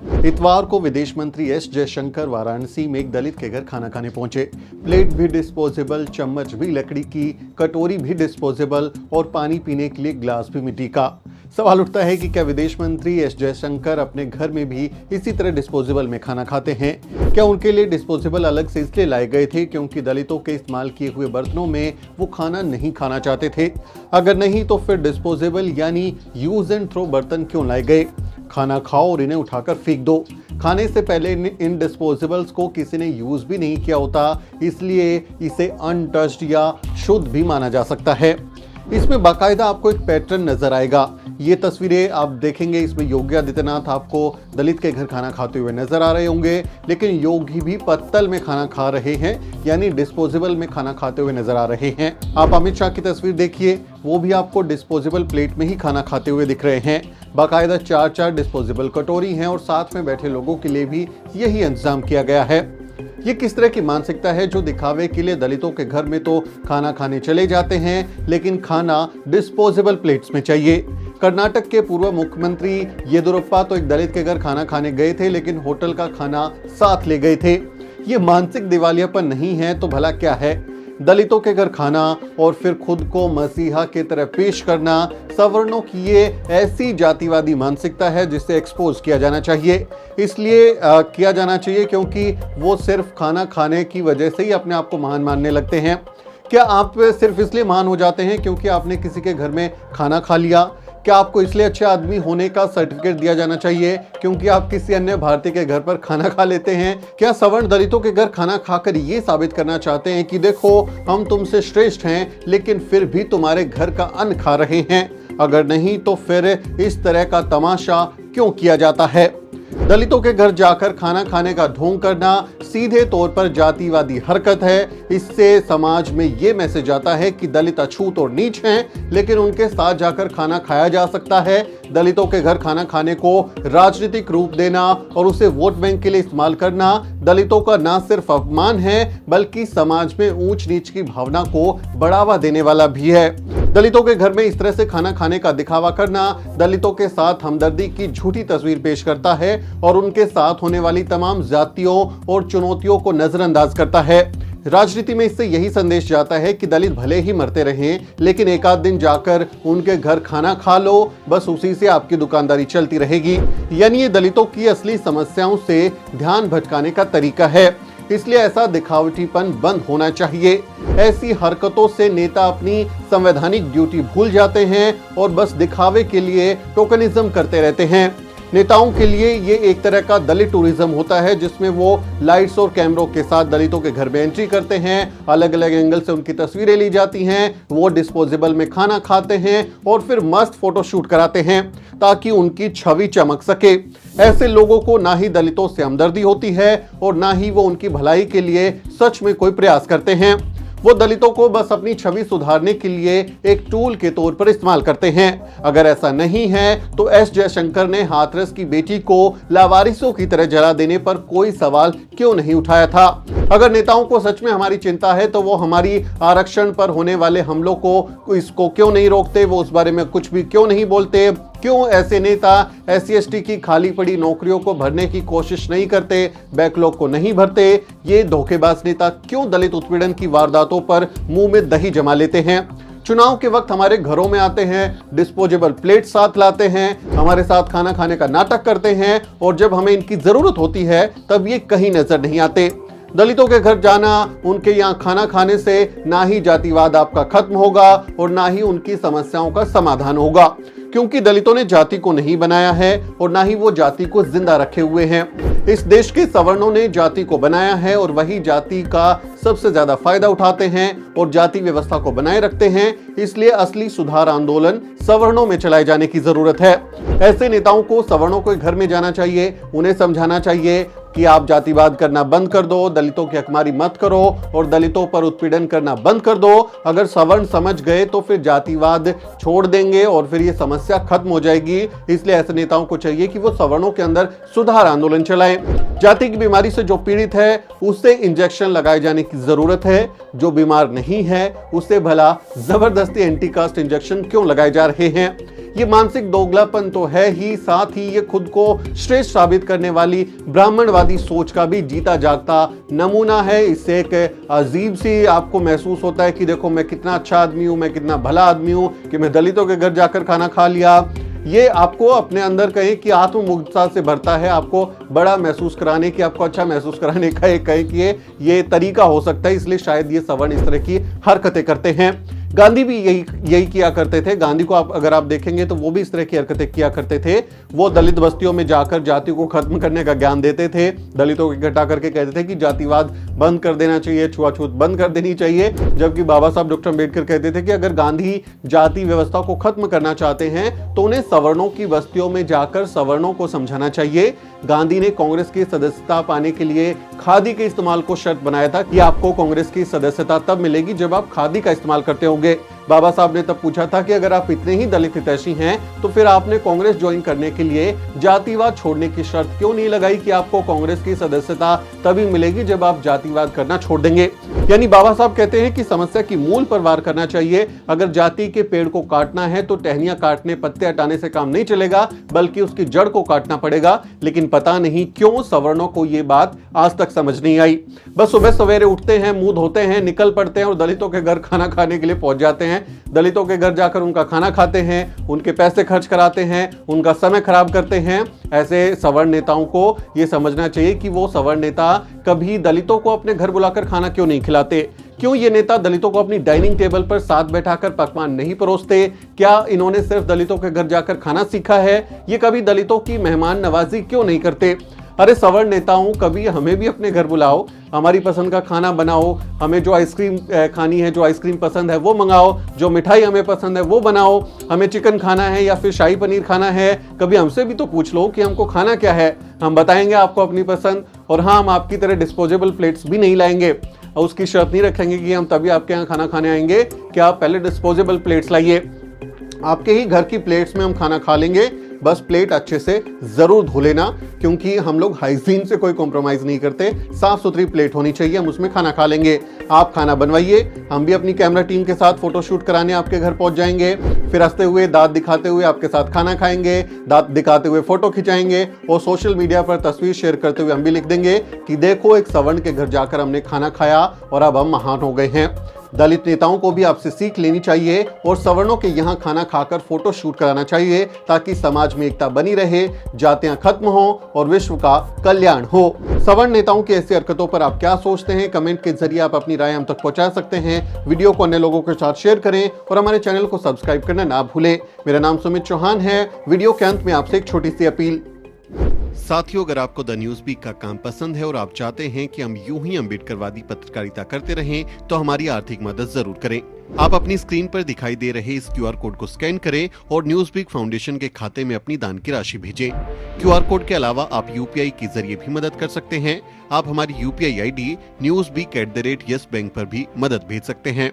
इतवार को विदेश मंत्री एस जयशंकर वाराणसी में एक दलित के घर खाना खाने पहुंचे। प्लेट भी डिस्पोजेबल, चम्मच भी लकड़ी की, कटोरी भी डिस्पोजेबल और पानी पीने के लिए गिलास भी मिट्टी का। सवाल उठता है कि क्या विदेश मंत्री एस जयशंकर अपने घर में भी इसी तरह डिस्पोजेबल में खाना खाते हैं? क्या उनके लिए डिस्पोजेबल अलग से इसलिए लाए गए थे क्योंकि दलितों के इस्तेमाल किए हुए बर्तनों में वो खाना नहीं खाना चाहते थे? अगर नहीं तो फिर डिस्पोजेबल यानी यूज एंड थ्रो बर्तन क्यों लाए गए? खाना खाओ और इन्हें उठाकर फेंक दो। खाने से पहले इन डिस्पोजेबल्स को किसी ने यूज भी नहीं किया होता, इसलिए इसे अनटच्ड या शुद्ध भी माना जा सकता है। इसमें बाकायदा आपको एक पैटर्न नजर आएगा। ये तस्वीरें आप देखेंगे, इसमें योगी आदित्यनाथ आपको दलित के घर खाना खाते हुए नजर आ रहे होंगे, लेकिन योगी भी पत्तल में खाना खा रहे हैं, यानी डिस्पोजेबल में खाना खाते हुए नजर आ रहे हैं। आप अमित शाह की तस्वीर देखिए, वो भी आपको डिस्पोजेबल प्लेट में ही खाना खाते हुए दिख रहे हैं। बाकायदा 4 डिस्पोजेबल कटोरी हैं और साथ में बैठे लोगों के लिए भी यही इंतजाम किया गया है। ये किस तरह की मानसिकता है जो दिखावे के लिए दलितों के घर में तो खाना खाने चले जाते हैं, लेकिन खाना डिस्पोजेबल प्लेट्स में चाहिए। कर्नाटक के पूर्व मुख्यमंत्री येदियुरप्पा तो एक दलित के घर खाना खाने गए थे, लेकिन होटल का खाना साथ ले गए थे। ये मानसिक दिवालियापन नहीं है तो भला क्या है? दलितों के घर खाना और फिर खुद को मसीहा की तरह पेश करना सवर्णों की ये ऐसी जातिवादी मानसिकता है जिसे एक्सपोज किया जाना चाहिए। इसलिए किया जाना चाहिए क्योंकि वो सिर्फ खाना खाने की वजह से ही अपने आप को महान मानने लगते हैं। क्या आप सिर्फ इसलिए महान हो जाते हैं क्योंकि आपने किसी के घर में खाना खा लिया? क्या आपको इसलिए अच्छे आदमी होने का सर्टिफिकेट दिया जाना चाहिए क्योंकि आप किसी अन्य भारतीय के घर पर खाना खा लेते हैं? क्या सवर्ण दलितों के घर खाना खाकर ये साबित करना चाहते हैं कि देखो हम तुमसे श्रेष्ठ हैं, लेकिन फिर भी तुम्हारे घर का अन्न खा रहे हैं? अगर नहीं तो फिर इस तरह का तमाशा क्यों किया जाता है? दलितों के घर जाकर खाना खाने का ढोंग करना सीधे तौर पर जातिवादी हरकत है। इससे समाज में ये मैसेज आता है कि दलित अछूत और नीच हैं, लेकिन उनके साथ जाकर खाना खाया जा सकता है। दलितों के घर खाना खाने को राजनीतिक रूप देना और उसे वोट बैंक के लिए इस्तेमाल करना दलितों का न सिर्फ अपमान है, बल्कि समाज में ऊंच नीच की भावना को बढ़ावा देने वाला भी है। दलितों के घर में इस तरह से खाना खाने का दिखावा करना दलितों के साथ हमदर्दी की झूठी तस्वीर पेश करता है और उनके साथ होने वाली तमाम जातियों और चुनौतियों को नजरअंदाज करता है। राजनीति में इससे यही संदेश जाता है कि दलित भले ही मरते रहें, लेकिन एक आध दिन जाकर उनके घर खाना खा लो, बस उसी से आपकी दुकानदारी चलती रहेगी। यानी ये दलितों की असली समस्याओं से ध्यान भटकाने का तरीका है। इसलिए ऐसा दिखावटीपन बंद होना चाहिए। ऐसी हरकतों से नेता अपनी संवैधानिक ड्यूटी भूल जाते हैं और बस दिखावे के लिए टोकनिज्म करते रहते हैं। नेताओं के लिए ये एक तरह का दलित टूरिज्म होता है, जिसमें वो लाइट्स और कैमरों के साथ दलितों के घर में एंट्री करते हैं, अलग अलग एंगल से उनकी तस्वीरें ली जाती हैं, वो डिस्पोजेबल में खाना खाते हैं और फिर मस्त फोटो शूट कराते हैं ताकि उनकी छवि चमक सके। ऐसे लोगों को ना ही दलितों से हमदर्दी होती है और ना ही वो उनकी भलाई के लिए सच में कोई प्रयास करते हैं। वो दलितों को बस अपनी छवि सुधारने के लिए एक टूल के तौर पर इस्तेमाल करते हैं। अगर ऐसा नहीं है तो एस जयशंकर ने हाथरस की बेटी को लावारिसों की तरह जला देने पर कोई सवाल क्यों नहीं उठाया था? अगर नेताओं को सच में हमारी चिंता है तो वो हमारी आरक्षण पर होने वाले हमलों को इसको क्यों नहीं रोकते? वो उस बारे में कुछ भी क्यों नहीं बोलते? क्यों ऐसे नेता SC/ST की खाली पड़ी नौकरियों को भरने की कोशिश नहीं करते, बैकलॉग को नहीं भरते? ये धोखेबाज नेता क्यों दलित उत्पीड़न की वारदातों पर मुंह में दही जमा लेते हैं? चुनाव के वक्त हमारे घरों में आते हैं, डिस्पोजेबल प्लेट साथ लाते हैं, हमारे साथ खाना खाने का नाटक करते हैं और जब हमें इनकी जरूरत होती है तब ये कहीं नजर नहीं आते। दलितों के घर जाना, उनके यहाँ खाना खाने से ना ही जातिवाद आपका खत्म होगा और ना ही उनकी समस्याओं का समाधान होगा, क्योंकि दलितों ने जाति को नहीं बनाया है और ना ही वो जाति को जिंदा रखे हुए हैं। इस देश के सवर्णों ने जाति को बनाया है और वही जाति का सबसे ज्यादा फायदा उठाते हैं और जाति व्यवस्था को बनाए रखते हैं। इसलिए असली सुधार आंदोलन सवर्णों में चलाए जाने की जरूरत है। ऐसे नेताओं को सवर्णों के घर में जाना चाहिए, उन्हें समझाना चाहिए कि आप जातिवाद करना बंद कर दो, दलितों की हकमारी मत करो और दलितों पर उत्पीड़न करना बंद कर दो। अगर सवर्ण समझ गए तो फिर जातिवाद छोड़ देंगे और फिर ये समस्या खत्म हो जाएगी। इसलिए ऐसे नेताओं को चाहिए कि वो सवर्णों के अंदर सुधार आंदोलन चलाएं। जाति की बीमारी से जो पीड़ित है उसे इंजेक्शन लगाए जाने की जरूरत है, जो बीमार नहीं है उसे भला जबरदस्ती एंटी कास्ट इंजेक्शन क्यों लगाए जा रहे हैं? ये मानसिक दोगलापन तो है ही, साथ ही ये खुद को श्रेष्ठ साबित करने वाली ब्राह्मणवादी सोच का भी जीता जागता नमूना है। इससे एक अजीब सी आपको महसूस होता है कि देखो मैं कितना अच्छा आदमी हूं, मैं कितना भला आदमी हूं कि मैं दलितों के घर जाकर खाना खा लिया। ये आपको अपने अंदर कहें कि आत्ममुग्धता से भरता है, आपको बड़ा महसूस कराने की, आपको अच्छा महसूस कराने का एक कहें कि ये तरीका हो सकता है, इसलिए शायद ये सवर्ण इस तरह की हरकतें करते हैं। गांधी भी यही किया करते थे। गांधी को अगर आप देखेंगे तो वो भी इस तरह की हरकतें किया करते थे। वो दलित बस्तियों में जाकर जाति को खत्म करने का ज्ञान देते थे, दलितों को इकट्ठा करके कहते थे कि जातिवाद बंद कर देना चाहिए, छुआछूत बंद कर देनी चाहिए। जबकि बाबा साहब डॉक्टर अम्बेडकर कहते थे कि अगर गांधी जाति व्यवस्था को खत्म करना चाहते हैं तो उन्हें सवर्णों की बस्तियों में जाकर सवर्णों को समझाना चाहिए। गांधी ने कांग्रेस की सदस्यता पाने के लिए खादी के इस्तेमाल को शर्त बनाया था कि आपको कांग्रेस की सदस्यता तब मिलेगी जब आप खादी का इस्तेमाल करते होंगे। बाबा साहब ने तब पूछा था कि अगर आप इतने ही दलित हितैषी हैं तो फिर आपने कांग्रेस ज्वाइन करने के लिए जातिवाद छोड़ने की शर्त क्यों नहीं लगाई कि आपको कांग्रेस की सदस्यता तभी मिलेगी जब आप जातिवाद करना छोड़ देंगे। यानी बाबा साहब कहते हैं कि समस्या की मूल पर वार करना चाहिए। अगर जाति के पेड़ को काटना है तो टहनियां काटने, पत्ते हटाने से काम नहीं चलेगा, बल्कि उसकी जड़ को काटना पड़ेगा। लेकिन पता नहीं क्यों सवर्णों को यह बात आज तक समझ नहीं आई। बस सुबह सवेरे उठते हैं, मुंह धोते हैं, निकल पड़ते हैं और दलितों के घर खाना खाने के लिए पहुंच जाते हैं। दलितों के घर जाकर उनका खाना खाते हैं, उनके पैसे खर्च कराते हैं, उनका समय खराब करते हैं। ऐसे सवर्ण नेताओं को यह समझना चाहिए कि वो सवर्ण नेता कभी दलितों को अपने घर बुलाकर खाना क्यों नहीं खिलाते। क्यों ये नेता दलितों को अपनी डाइनिंग टेबल पर साथ बैठाकर पकवान नहीं परोसते। क्या इन्होंने सिर्फ दलितों के घर जाकर खाना सीखा है? ये कभी दलितों की मेहमान नवाजी क्यों नहीं करते? अरे सवर्ण नेताओं, कभी हमें भी अपने घर बुलाओ, हमारी पसंद का खाना बनाओ, हमें जो आइसक्रीम खानी है, जो आइसक्रीम पसंद है वो मंगाओ, जो मिठाई हमें पसंद है वो बनाओ, हमें चिकन खाना है या फिर शाही पनीर खाना है, कभी हमसे भी तो पूछ लो कि हमको खाना क्या है। हम बताएंगे आपको अपनी पसंद। और हाँ, हम आपकी तरह डिस्पोजेबल प्लेट्स भी नहीं लाएंगे और उसकी शर्त नहीं रखेंगे कि हम तभी आपके यहाँ खाना खाने आएंगे कि आप पहले डिस्पोजेबल प्लेट्स लाइए। आपके ही घर की प्लेट्स में हम खाना खा लेंगे, बस प्लेट अच्छे से जरूर धो लेना, क्योंकि हम लोग हाइजीन से कोई कॉम्प्रोमाइज नहीं करते। साफ सुथरी प्लेट होनी चाहिए, हम उसमें खाना खा लेंगे। आप खाना बनवाइए, हम भी अपनी कैमरा टीम के साथ फोटोशूट कराने आपके घर पहुंच जाएंगे। फिर हंसते हुए, दांत दिखाते हुए आपके साथ खाना खाएंगे, दांत दिखाते हुए फोटो खिंचाएंगे और सोशल मीडिया पर तस्वीर शेयर करते हुए हम भी लिख देंगे कि देखो, एक सवर्ण के घर जाकर हमने खाना खाया और अब हम महान हो गए हैं। दलित नेताओं को भी आपसे सीख लेनी चाहिए और सवर्णों के यहाँ खाना खाकर फोटो शूट कराना चाहिए, ताकि समाज में एकता बनी रहे, जातियां खत्म हो और विश्व का कल्याण हो। सवर्ण नेताओं की ऐसी हरकतों पर आप क्या सोचते हैं? कमेंट के जरिए आप अपनी राय हम तक पहुंचा सकते हैं। वीडियो को अन्य लोगों के साथ शेयर करें और हमारे चैनल को सब्सक्राइब करना ना भूलें। मेरा नाम सुमित चौहान है। वीडियो के अंत में आपसे एक छोटी सी अपील। साथियों, अगर आपको द न्यूज वीक का काम पसंद है और आप चाहते हैं कि हम यूं ही अम्बेडकरवादी पत्रकारिता करते रहें, तो हमारी आर्थिक मदद जरूर करें। आप अपनी स्क्रीन पर दिखाई दे रहे इस QR कोड को स्कैन करें और न्यूज वीक फाउंडेशन के खाते में अपनी दान की राशि भेजें। QR कोड के अलावा आप UPI के जरिए भी मदद कर सकते हैं। आप हमारी UPI ID newsweek@YesBank पर भी मदद भेज सकते हैं।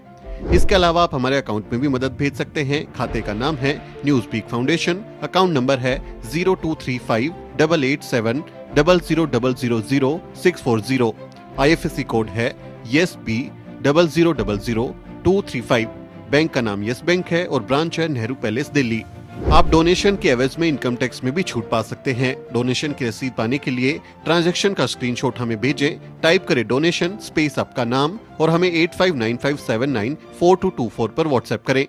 इसके अलावा आप हमारे अकाउंट में भी मदद भेज सकते हैं। खाते का नाम है news week foundation, account number है 02358800000640। IFSC कोड है YesB000235। बैंक का नाम यस बैंक है और ब्रांच है नेहरू पैलेस, दिल्ली। आप डोनेशन के एवज में इनकम टैक्स में भी छूट पा सकते हैं। डोनेशन की रसीद पाने के लिए ट्रांजैक्शन का स्क्रीनशॉट हमें भेजें। टाइप करें डोनेशन स्पेस आपका नाम और हमें 8595794224 पर व्हाट्सएप करें।